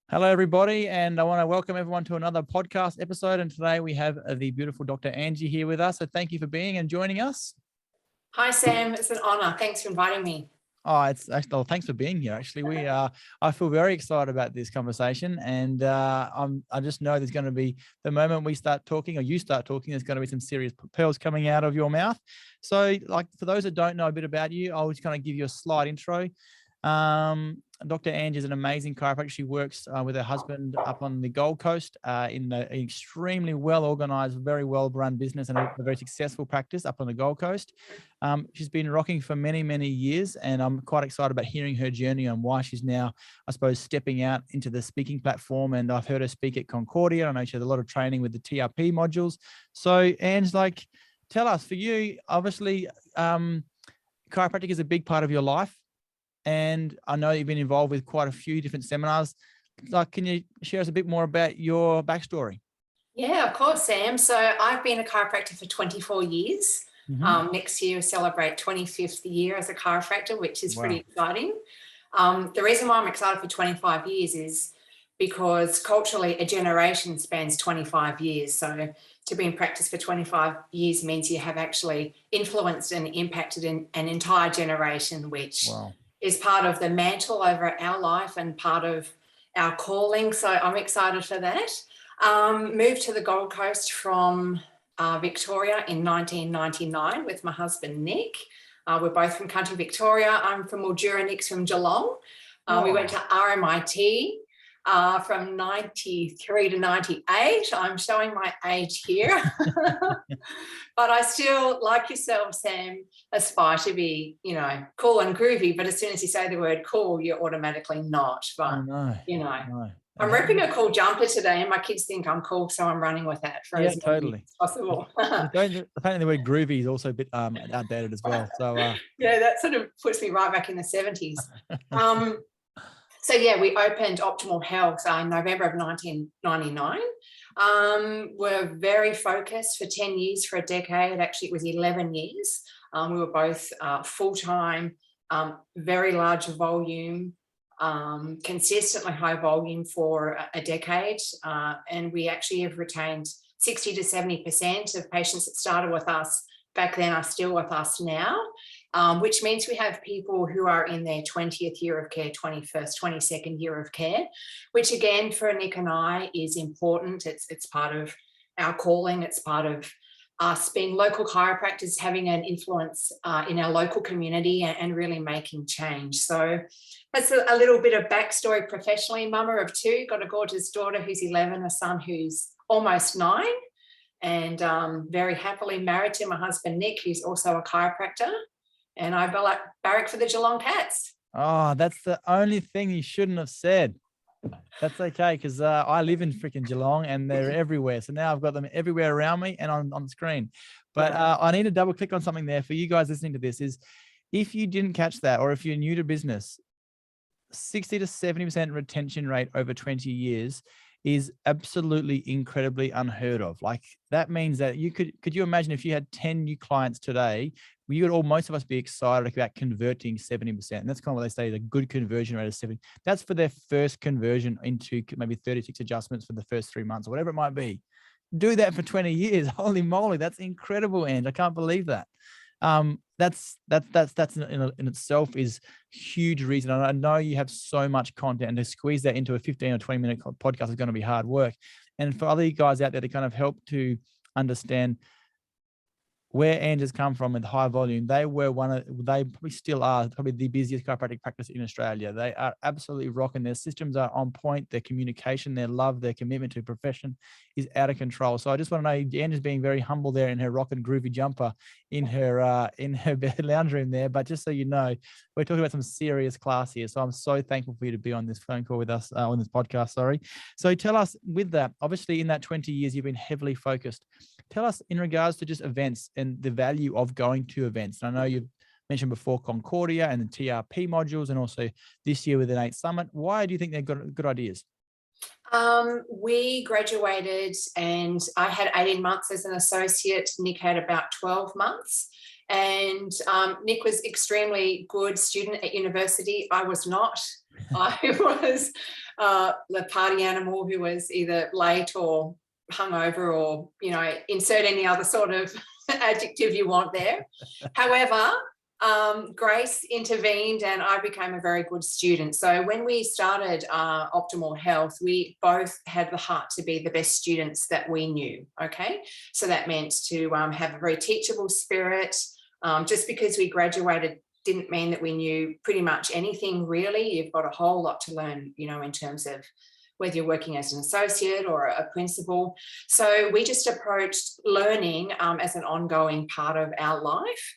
Hello, everybody, and I want to welcome everyone to another podcast episode. And today we have the beautiful Dr. Angie here with us. So thank you for being and joining us. Hi, Sam. It's an honor. Thanks for inviting me. Oh, it's actually, thanks for being here. Actually, I feel very excited about this conversation, and I just know there's going to be the moment we start talking, or you start talking, there's going to be some serious pearls coming out of your mouth. So, like for those that don't know a bit about you, I'll just kind of give you a slight intro. Dr. Angie is an amazing chiropractor. She works with her husband up on the Gold Coast in an extremely well-organized, very well-run business and a very successful practice up on the Gold Coast. She's been rocking for many, many years, and I'm quite excited about hearing her journey on why she's now, I suppose, stepping out into the speaking platform. And I've heard her speak at Concordia. I know she has a lot of training with the TRP modules. So, Ange, tell us, for you, obviously, chiropractic is a big part of your life. And I know you've been involved with quite a few different seminars. Can you share us a bit more about your backstory? Yeah, of course, Sam. So I've been a chiropractor for 24 years. Next year, we celebrate 25th year as a chiropractor, which is pretty exciting. The reason why I'm excited for 25 years is because culturally, a generation spans 25 years. So to be in practice for 25 years means you have actually influenced and impacted an entire generation, which is part of the mantle over our life and part of our calling. So I'm excited for that. Moved to the Gold Coast from Victoria in 1999 with my husband, Nick. We're both from country Victoria. I'm from Mildura, Nick's from Geelong. We went to RMIT from 93 to 98. I'm showing my age here. But I still, like yourself, Sam, aspire to be, cool and groovy. But as soon as you say the word cool, you're automatically not. But, I'm repping a cool jumper today, and my kids think I'm cool, so I'm running with that for as many as possible. Apparently the word groovy is also a bit outdated as well. So yeah, that sort of puts me right back in the 70s. So yeah, we opened Optimal Health in November of 1999. We're very focused for 10 years, for a decade. Actually, it was 11 years. We were both full-time, very large volume, consistently high volume for a decade. And we actually have retained 60 to 70% of patients that started with us back then are still with us now. Which means we have people who are in their 20th year of care, 21st, 22nd year of care, which again, for Nick and I, is important. It's part of our calling. It's part of us being local chiropractors, having an influence in our local community and really making change. So that's a little bit of backstory professionally. Mama of two, got a gorgeous daughter who's 11, a son who's almost 9, and very happily married to my husband, Nick, who's also a chiropractor. And I barrack for the Geelong Cats. Oh, that's the only thing you shouldn't have said. That's okay, because I live in freaking Geelong and they're everywhere. So now I've got them everywhere around me and on the screen. But I need to double click on something there for you guys listening to this. Is if you didn't catch that, or if you're new to business, 60 to 70% retention rate over 20 years is absolutely incredibly unheard of. Like, that means that could you imagine if you had 10 new clients today, most of us be excited about converting 70%. And that's kind of what they say is a good conversion rate of 70. That's for their first conversion into maybe 36 adjustments for the first 3 months or whatever it might be. Do that for 20 years. Holy moly, that's incredible, and I can't believe that. That's in itself is huge reason. And I know you have so much content, and to squeeze that into a 15 or 20 minute podcast is going to be hard work. And for other guys out there to kind of help to understand where Angela's come from with high volume, they probably still are probably the busiest chiropractic practice in Australia. They are absolutely rocking. Their systems are on point. Their communication, their love, their commitment to profession is out of control. So I just want to know, Angela's being very humble there in her rock and groovy jumper in her lounge room there. But just so you know, we're talking about some serious class here. So I'm so thankful for you to be on this phone call with us, on this podcast, sorry. So tell us, with that, obviously in that 20 years, you've been heavily focused. Tell us in regards to just events and the value of going to events. And I know you've mentioned before Concordia and the TRP modules, and also this year with IN8 Summit. Why do you think they're good ideas? We graduated and I had 18 months as an associate. Nick had about 12 months. And Nick was extremely good student at university. I was not. I was the party animal who was either late or hungover, or, you know, insert any other sort of adjective you want there. However, Grace intervened and I became a very good student. So when we started Optimal Health, we both had the heart to be the best students that we knew. Okay, so that meant to have a very teachable spirit. Just because we graduated didn't mean that we knew pretty much anything, really. You've got a whole lot to learn, you know, in terms of whether you're working as an associate or a principal. So we just approached learning as an ongoing part of our life.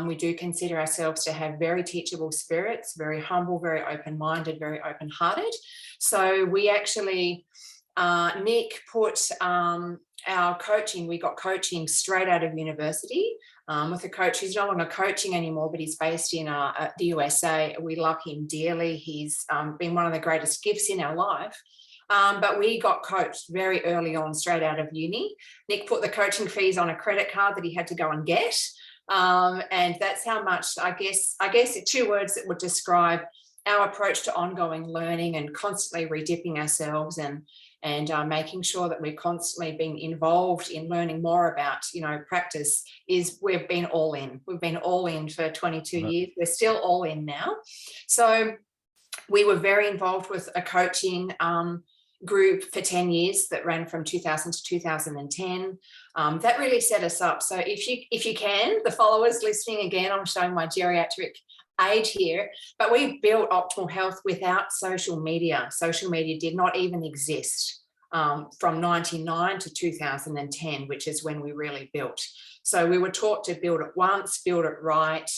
We do consider ourselves to have very teachable spirits, very humble, very open-minded, very open-hearted. So we actually, Nick put our coaching, we got coaching straight out of university with a coach who's no longer coaching anymore, but he's based in the USA. We love him dearly. He's been one of the greatest gifts in our life. But we got coached very early on, straight out of uni. Nick put the coaching fees on a credit card that he had to go and get. And that's how much, I guess 2 words that would describe our approach to ongoing learning and constantly redipping ourselves and making sure that we're constantly being involved in learning more about, you know, practice, is we've been all in. We've been all in for 22 years. We're still all in now. So we were very involved with a coaching group for 10 years that ran from 2000 to 2010. That really set us up. So if you can, the followers listening, again, I'm showing my geriatric age here, but we built Optimal Health without social media. Social media did not even exist from 99 to 2010, which is when we really built. So we were taught to build it once, build it right.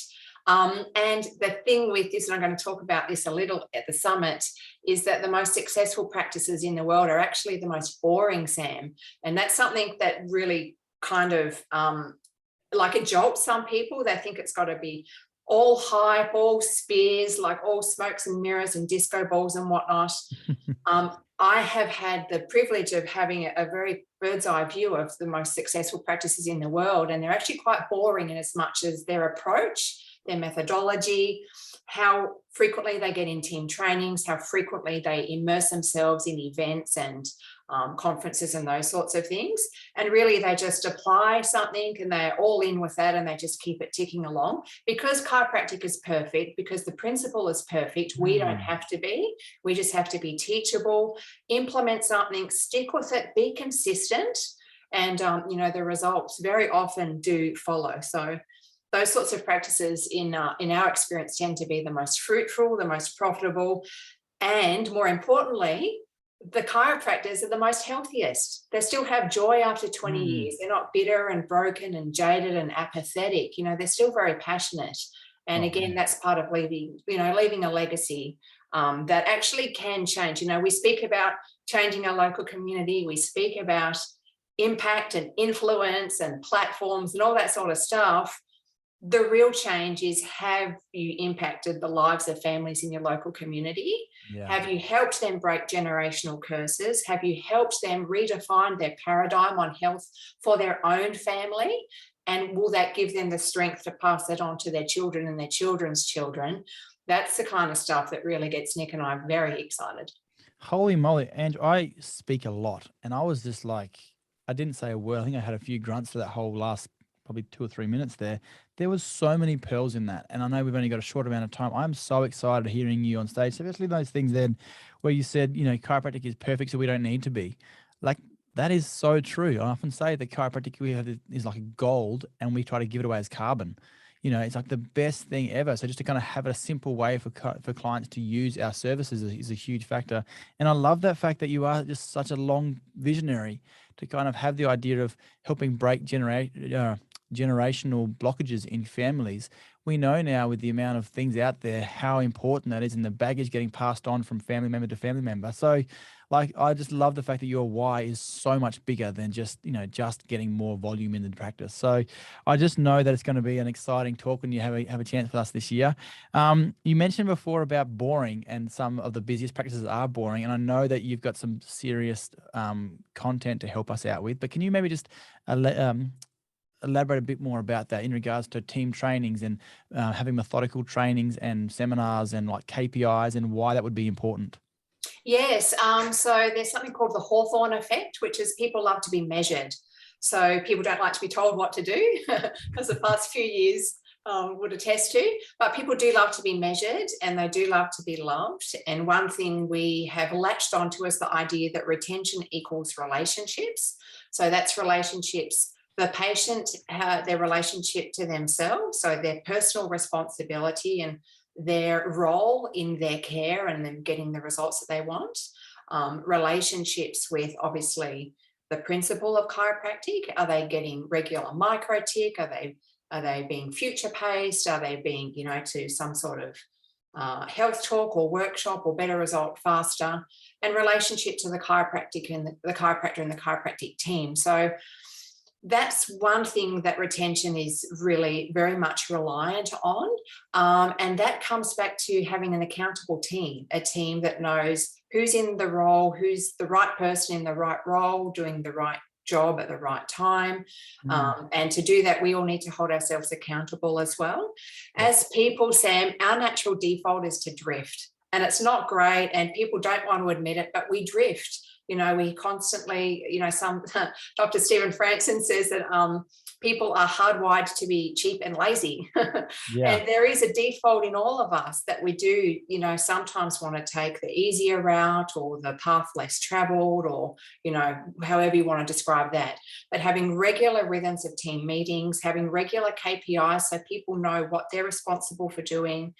And the thing with this, and I'm going to talk about this a little at the summit, is that the most successful practices in the world are actually the most boring, Sam. And that's something that really kind of like it jolts some people. They think it's got to be all hype, all spears, like all smokes and mirrors and disco balls and whatnot. I have had the privilege of having a very bird's eye view of the most successful practices in the world, and they're actually quite boring in as much as their approach, their methodology, how frequently they get in team trainings, how frequently they immerse themselves in events and conferences and those sorts of things. And really they just apply something and they're all in with that and they just keep it ticking along. Because chiropractic is perfect, because the principle is perfect, we don't have to be. We just have to be teachable, implement something, stick with it, be consistent, and you know, the results very often do follow. So those sorts of practices in our experience tend to be the most fruitful, the most profitable, and more importantly, the chiropractors are the most healthiest. They still have joy after 20 years. They're not bitter and broken and jaded and apathetic. You know, they're still very passionate. And again, that's part of leaving a legacy that actually can change. You know, we speak about changing our local community. We speak about impact and influence and platforms and all that sort of stuff. The real change is, have you impacted the lives of families in your local community? Yeah. Have you helped them break generational curses? Have you helped them redefine their paradigm on health for their own family? And will that give them the strength to pass that on to their children and their children's children? That's the kind of stuff that really gets Nick and I very excited. Holy moly, Ange, I speak a lot. And I was just like, I didn't say a word. I think I had a few grunts for that whole last probably 2 or 3 minutes there. There was so many pearls in that. And I know we've only got a short amount of time. I'm so excited hearing you on stage, especially those things then where you said, you know, chiropractic is perfect, so we don't need to be. Like, that is so true. I often say that chiropractic we have is like gold and we try to give it away as carbon. You know, it's like the best thing ever. So just to kind of have a simple way for clients to use our services is a huge factor. And I love that fact that you are just such a long visionary to kind of have the idea of helping break generational blockages in families. We know now with the amount of things out there, how important that is, and the baggage getting passed on from family member to family member. So like, I just love the fact that your why is so much bigger than just, you know, just getting more volume in the practice. So I just know that it's going to be an exciting talk when you have a chance with us this year. You mentioned before about boring, and some of the busiest practices are boring. And I know that you've got some serious content to help us out with, but can you maybe just elaborate a bit more about that in regards to team trainings and having methodical trainings and seminars and like KPIs and why that would be important? Yes. So there's something called the Hawthorne effect, which is people love to be measured. So people don't like to be told what to do, as the past few years would attest to. But people do love to be measured, and they do love to be loved. And one thing we have latched onto is the idea that retention equals relationships. So that's relationships, the patient, their relationship to themselves, so their personal responsibility and their role in their care and them getting the results that they want. Relationships with, obviously, the principle of chiropractic. Are they getting regular micro tick? Are they being future paced? Are they being, to some sort of health talk or workshop or better result faster? And relationship to the chiropractic and the chiropractor and the chiropractic team. So that's one thing that retention is really very much reliant on. And that comes back to having an accountable team, a team that knows who's in the role, who's the right person in the right role, doing the right job at the right time. And to do that, we all need to hold ourselves accountable as well. As people, Sam, our natural default is to drift. And it's not great, and people don't want to admit it, but we drift. We constantly, some Dr. Stephen Franson says that people are hardwired to be cheap and lazy. And there is a default in all of us that we do, sometimes want to take the easier route or the path less traveled, or, however you want to describe that. But having regular rhythms of team meetings, having regular KPIs so people know what they're responsible for doing.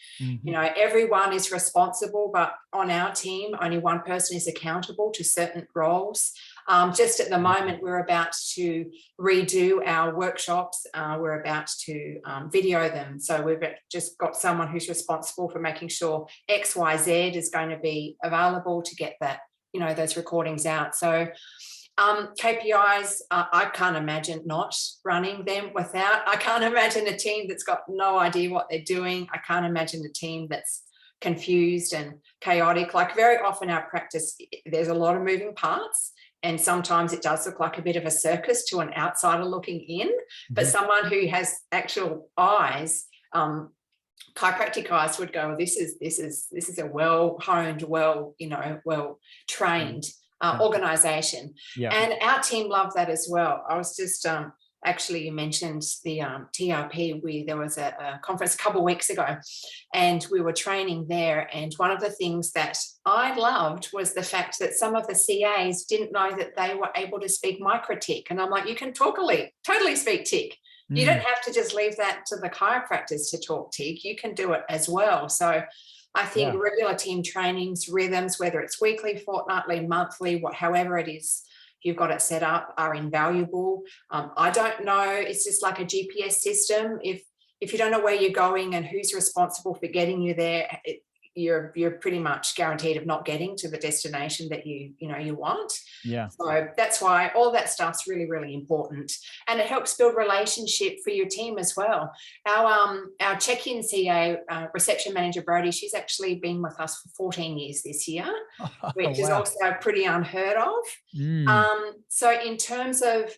Everyone is responsible, but on our team, only one person is accountable to certain roles. Just at the moment, we're about to redo our workshops. We're about to video them. So we've just got someone who's responsible for making sure XYZ is going to be available to get that, those recordings out. So KPIs, I can't imagine not running them without. I can't imagine a team that's got no idea what they're doing. I can't imagine a team that's confused and chaotic. Like, very often our practice, there's a lot of moving parts, and sometimes it does look like a bit of a circus to an outsider looking in. But someone who has actual eyes, chiropractic eyes, would go, this is a well-honed, well-trained organization. And our team loved that as well. I was just actually, you mentioned the TRP. There was a conference a couple of weeks ago, and we were training there. And one of the things that I loved was the fact that some of the CAs didn't know that they were able to speak micro tick. And I'm like, you can totally speak tick. You don't have to just leave that to the chiropractors to talk tick. You can do it as well. So I think regular team trainings, rhythms, whether it's weekly, fortnightly, monthly, however it is you've got it set up, are invaluable. I don't know. It's just like a GPS system. If you don't know where you're going and who's responsible for getting you there, you're pretty much guaranteed of not getting to the destination that you want. So that's why all that stuff's really, really important, and it helps build relationship for your team as well. Our check-in CA, reception manager Brody, she's actually been with us for 14 years this year, which is also pretty unheard of. So in terms of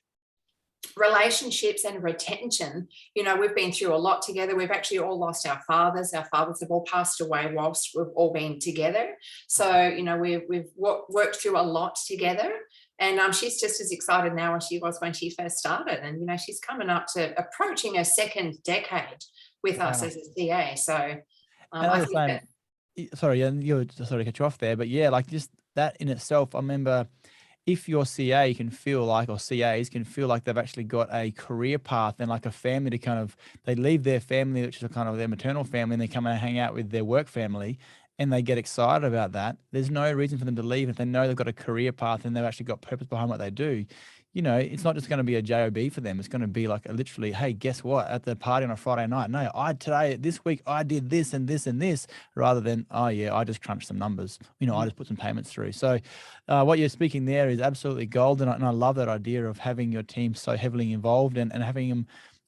relationships and retention, we've been through a lot together. We've actually all lost our fathers. Our fathers have all passed away whilst we've all been together. So, we've worked through a lot together. And she's just as excited now as she was when she first started. And, she's coming up to approaching her second decade with us as a CA. So I think that... Sorry, and sorry to cut you off there, but like just that in itself, I remember, if your CA can feel like, or CAs can feel like they've actually got a career path and like a family to they leave their family, which is kind of their maternal family, and they come and hang out with their work family, and they get excited about that. There's no reason for them to leave if they know they've got a career path and they've actually got purpose behind what they do. It's not just going to be a job for them. It's going to be like literally, hey, guess what? At the party on a Friday night, no, this week I did this and this and this, rather than, oh yeah, I just crunched some numbers. I just put some payments through. So what you're speaking there is absolutely gold. And I love that idea of having your team so heavily involved and having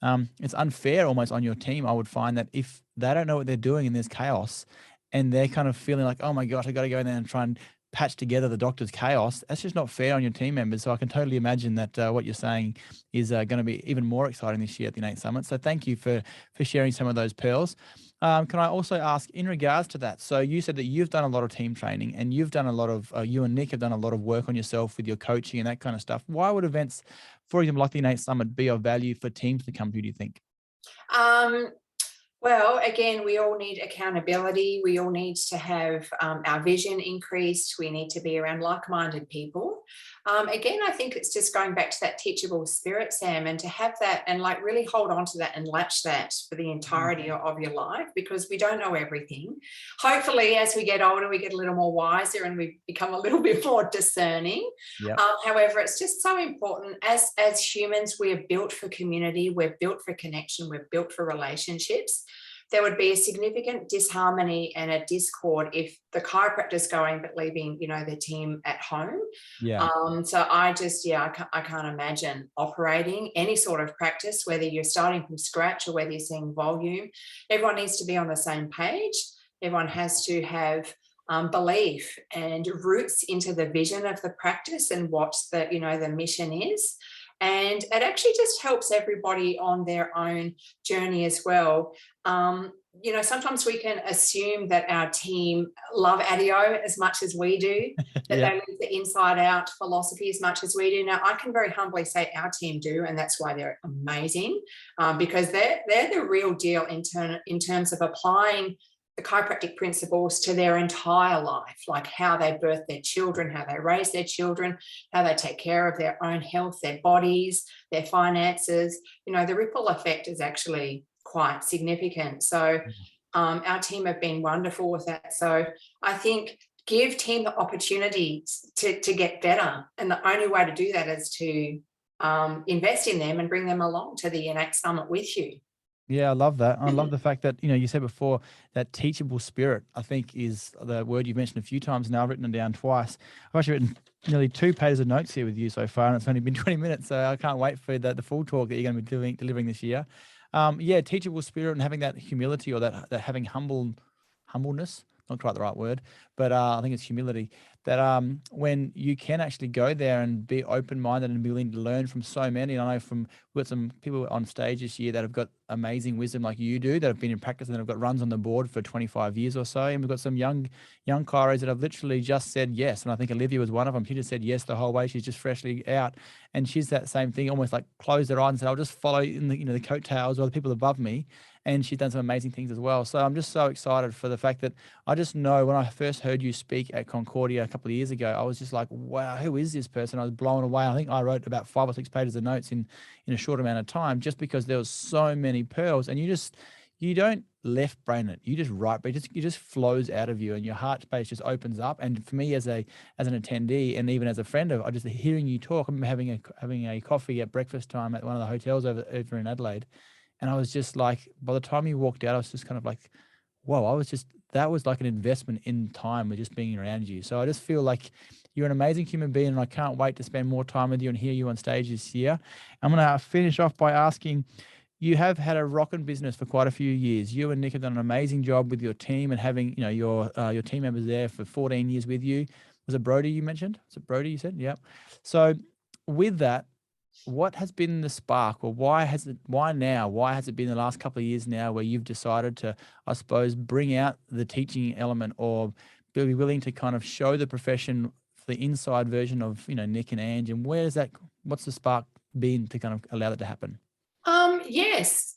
them. It's unfair almost on your team. I would find that if they don't know what they're doing and there's chaos, and they're kind of feeling like, oh my gosh, I got to go in there and try and patch together the doctor's chaos, that's just not fair on your team members. So I can totally imagine that what you're saying is going to be even more exciting this year at the IN8 Summit. So thank you for sharing some of those pearls. Can I also ask in regards to that? So you said that you've done a lot of team training, and you've done a lot of, you and Nick have done a lot of work on yourself with your coaching and that kind of stuff. Why would events, for example, like the IN8 Summit, be of value for teams to come to, do you think? Well, again, we all need accountability. We all need to have our vision increased. We need to be around like-minded people. Again, I think it's just going back to that teachable spirit, Sam, and to have that and like really hold on to that and latch that for the entirety of your life, because we don't know everything. Hopefully, as we get older, we get a little more wiser and we become a little bit more discerning. Yeah. However, it's just so important as humans, we are built for community. We're built for connection. We're built for relationships. There would be a significant disharmony and a discord if the chiropractor's going but leaving, their team at home. Yeah. So I just, I can't imagine operating any sort of practice, whether you're starting from scratch or whether you're seeing volume. Everyone needs to be on the same page. Everyone has to have belief and roots into the vision of the practice and what the mission is. And it actually just helps everybody on their own journey as well. Sometimes we can assume that our team love ADIO as much as we do, that they live the inside out philosophy as much as we do. Now, I can very humbly say our team do, and that's why they're amazing, because they're the real deal in terms of applying the chiropractic principles to their entire life, like how they birth their children, how they raise their children, how they take care of their own health, their bodies, their finances. The ripple effect is actually quite significant. So our team have been wonderful with that. So I think give team the opportunity to get better. And the only way to do that is to invest in them and bring them along to the IN8 Summit with you. Yeah, I love that. I love the fact that, you said before that teachable spirit, I think, is the word you've mentioned a few times now. I've written it down twice. I've actually written nearly 2 pages of notes here with you so far, and it's only been 20 minutes. So I can't wait for the full talk that you're going to be delivering this year. Teachable spirit and having that humility, or that having humbleness, not quite the right word, but I think it's humility, that when you can actually go there and be open-minded and be willing to learn from so many. And I know we've got some people on stage this year that have got amazing wisdom like you do, that have been in practice and have got runs on the board for 25 years or so. And we've got some young chiros that have literally just said yes. And I think Olivia was one of them. She just said yes the whole way. She's just freshly out. And she's that same thing, almost like closed her eyes and said, I'll just follow in the coattails or the people above me. And she's done some amazing things as well. So I'm just so excited for the fact that I just know when I first heard you speak at Concordia a couple of years ago, I was just like, wow, who is this person? I was blown away. I think I wrote about 5 or 6 pages of notes in a short amount of time, just because there was so many pearls. And you don't left brain it. You just right, but it just flows out of you, and your heart space just opens up. And for me as an attendee, and even as a friend of, I just hearing you talk, I'm having a coffee at breakfast time at one of the hotels over in Adelaide. And I was just like, by the time you walked out, I was just kind of like, whoa, that was like an investment in time with just being around you. So I just feel like you're an amazing human being, and I can't wait to spend more time with you and hear you on stage this year. I'm going to finish off by asking, you have had a rockin' business for quite a few years. You and Nick have done an amazing job with your team and having, your team members there for 14 years with you. Was it Brody you mentioned? Was it Brody you said? Yep. So with that, what has been the spark, or why has it been the last couple of years now where you've decided to, I suppose, bring out the teaching element, or be willing to kind of show the profession the inside version of, Nick and Ange, and what's the spark been to kind of allow that to happen? Yes.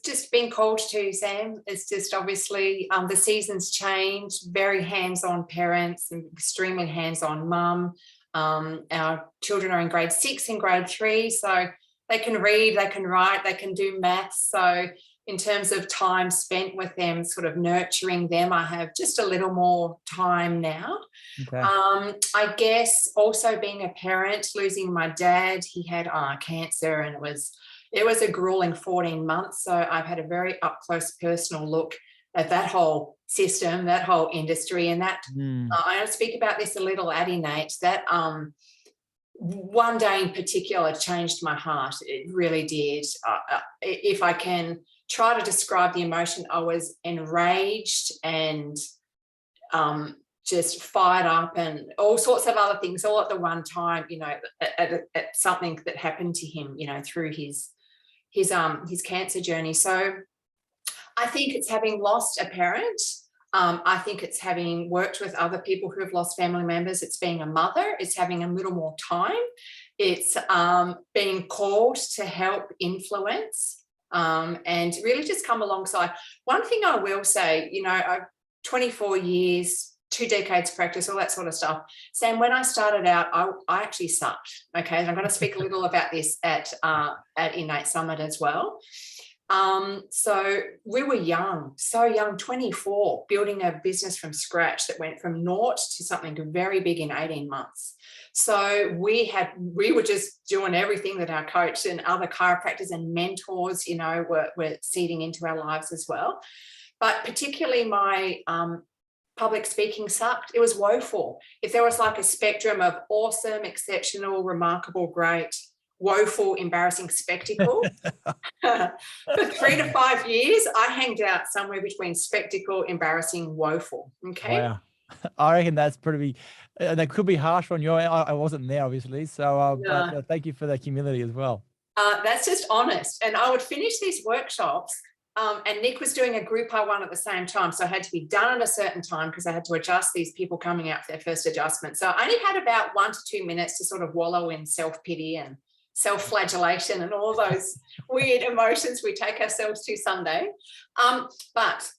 Just being called to, Sam. It's just obviously the seasons change, very hands-on parents and extremely hands-on mum. Our children are in grade 6 and grade 3, so they can read, they can write, they can do maths. So in terms of time spent with them, sort of nurturing them, I have just a little more time now. Okay. I guess also being a parent, losing my dad, he had cancer, and it was a grueling 14 months. So I've had a very up close personal look at that whole system, that whole industry, and that I speak about this a little at IN8, that one day in particular changed my heart. It really did. If I can try to describe the emotion, I was enraged and just fired up and all sorts of other things all at the one time, you know, at something that happened to him, you know, through his cancer journey. So I think it's having lost a parent. I think it's having worked with other people who have lost family members. It's being a mother. It's having a little more time. It's being called to help influence and really just come alongside. One thing I will say, you know, I've 24 years, 2 decades practice, all that sort of stuff. Sam, when I started out, I actually sucked. Okay, and I'm going to speak a little about this at IN8 Summit as well. So we were young, so young, 24, building a business from scratch that went from naught to something very big in 18 months. So we were just doing everything that our coach and other chiropractors and mentors, you know, were seeding into our lives as well. But particularly my public speaking sucked. It was woeful. If there was like a spectrum of awesome, exceptional, remarkable, great, woeful, embarrassing, spectacle, for 3 to 5 years, I hanged out somewhere between spectacle, embarrassing, woeful. Okay. Wow. I reckon that's pretty, that could be harsh on your end. I wasn't there, obviously. So, but thank you for that humility as well. That's just honest. And I would finish these workshops, and Nick was doing a group R1 at the same time. So I had to be done at a certain time because I had to adjust these people coming out for their first adjustment. So I only had about 1 to 2 minutes to sort of wallow in self-pity and self-flagellation and all those weird emotions we take ourselves to someday. But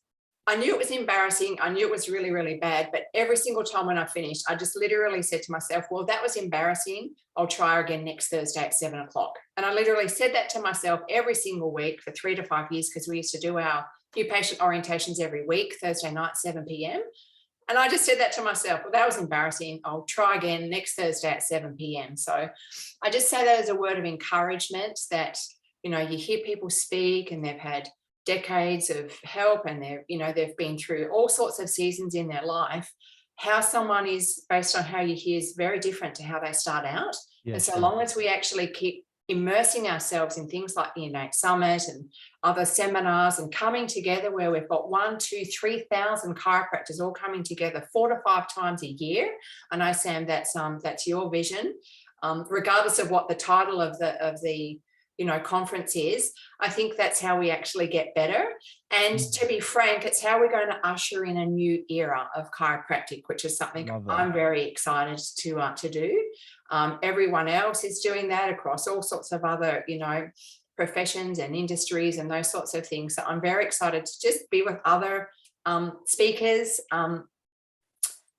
I knew it was embarrassing. I knew it was really, really bad. But every single time when I finished, I just literally said to myself, well, that was embarrassing. I'll try again next Thursday at 7 o'clock. And I literally said that to myself every single week for 3 to 5 years, because we used to do our new patient orientations every week, Thursday night, 7 p.m. And I just said that to myself, well, that was embarrassing. I'll try again next Thursday at 7 p.m. So I just say that as a word of encouragement that, you know, you hear people speak and they've had decades of help and they've been through all sorts of seasons in their life. How someone is based on how you hear is very different to how they start out. Yeah, and so long as we actually keep immersing ourselves in things like the IN8 Summit and other seminars and coming together where we've got 1,000, 2,000, 3,000 chiropractors all coming together 4 to 5 times a year. I know, Sam, that's your vision. Regardless of what the title of the conference is, I think that's how we actually get better. And to be frank, it's how we're going to usher in a new era of chiropractic, which is something I'm very excited to do. Everyone else is doing that across all sorts of other, professions and industries and those sorts of things. So I'm very excited to just be with other speakers,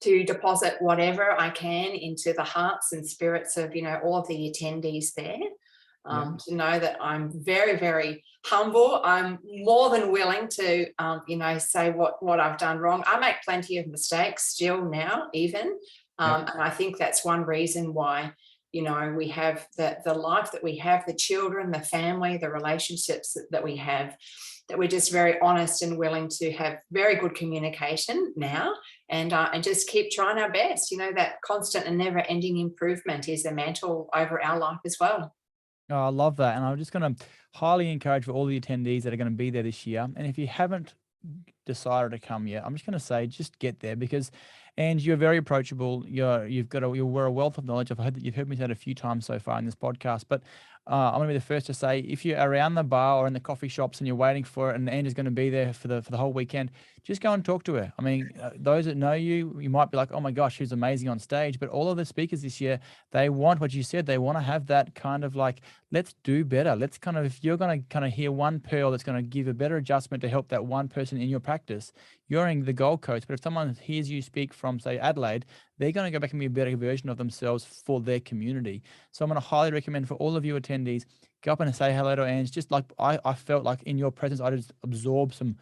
to deposit whatever I can into the hearts and spirits of, all of the attendees there. To know that I'm very, very humble. I'm more than willing to, say what I've done wrong. I make plenty of mistakes still now, even. And I think that's one reason why, we have the life that we have, the children, the family, the relationships that we have, that we're just very honest and willing to have very good communication now and just keep trying our best. That constant and never-ending improvement is the mantle over our life as well. Oh, I love that. And I'm just going to highly encourage for all the attendees that are going to be there this year. And if you haven't decided to come yet, I'm just going to say, just get there and you're very approachable. You're a wealth of knowledge. I've heard that you've heard me say it a few times so far in this podcast, but I'm going to be the first to say, if you're around the bar or in the coffee shops and you're waiting for it and Angela's going to be there for the whole weekend, just go and talk to her. I mean, those that know you might be like, oh my gosh, she's amazing on stage. But all of the speakers this year, they want what you said. They want to have that kind of like, let's do better. Let's if you're going to kind of hear one pearl that's going to give a better adjustment to help that one person in your practice, you're in the Gold Coast. But if someone hears you speak from, say, Adelaide, they're going to go back and be a better version of themselves for their community. So I'm going to highly recommend for all of you attendees, go up and say hello to Ange. Just like I felt like in your presence, I just absorbed some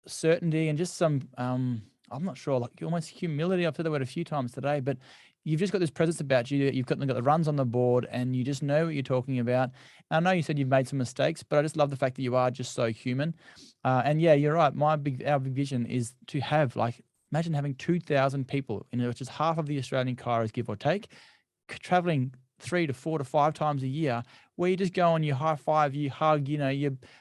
certainty and just some, I'm not sure, like almost humility. I've said the word a few times today, but you've just got this presence about you. You've got the runs on the board and you just know what you're talking about. I know you said you've made some mistakes, but I just love the fact that you are just so human. And yeah, you're right. Our big vision is to have imagine having 2,000 people, which is half of the Australian chiros, give or take, traveling 3 to 4 to 5 times a year, where you just go and you high five, you hug,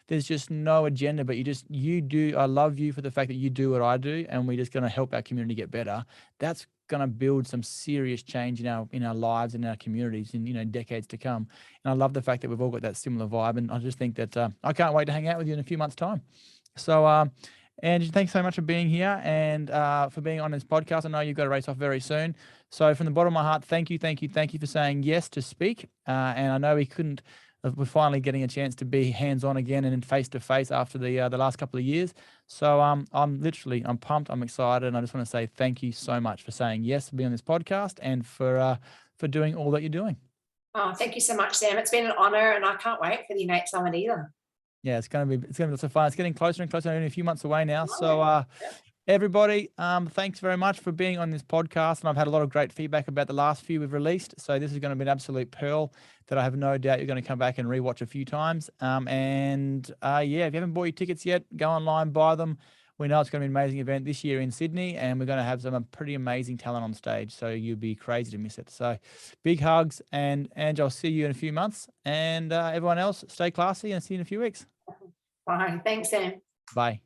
there's just no agenda, but you do. I love you for the fact that you do what I do, and we're just going to help our community get better. That's going to build some serious change in our lives and our communities in decades to come. And I love the fact that we've all got that similar vibe, and I just think that I can't wait to hang out with you in a few months' time. So Angie, thanks so much for being here and for being on this podcast. I know you've got to race off very soon. So from the bottom of my heart, thank you for saying yes to speak. And I know we're finally getting a chance to be hands-on again and face to face after the last couple of years. So I'm pumped, I'm excited, and I just want to say thank you so much for saying yes to be on this podcast and for doing all that you're doing. Oh, thank you so much, Sam. It's been an honor, and I can't wait for the IN8 Summit either. Yeah, it's going to be lots of fun. It's getting closer and closer, only a few months away now. So everybody, thanks very much for being on this podcast. And I've had a lot of great feedback about the last few we've released. So this is going to be an absolute pearl that I have no doubt you're going to come back and rewatch a few times. If you haven't bought your tickets yet, go online, buy them. We know it's going to be an amazing event this year in Sydney, and we're going to have some pretty amazing talent on stage. So you'd be crazy to miss it. So big hugs, and Ange, I'll see you in a few months. And everyone else, stay classy, and see you in a few weeks. Bye. Thanks, Sam. Bye.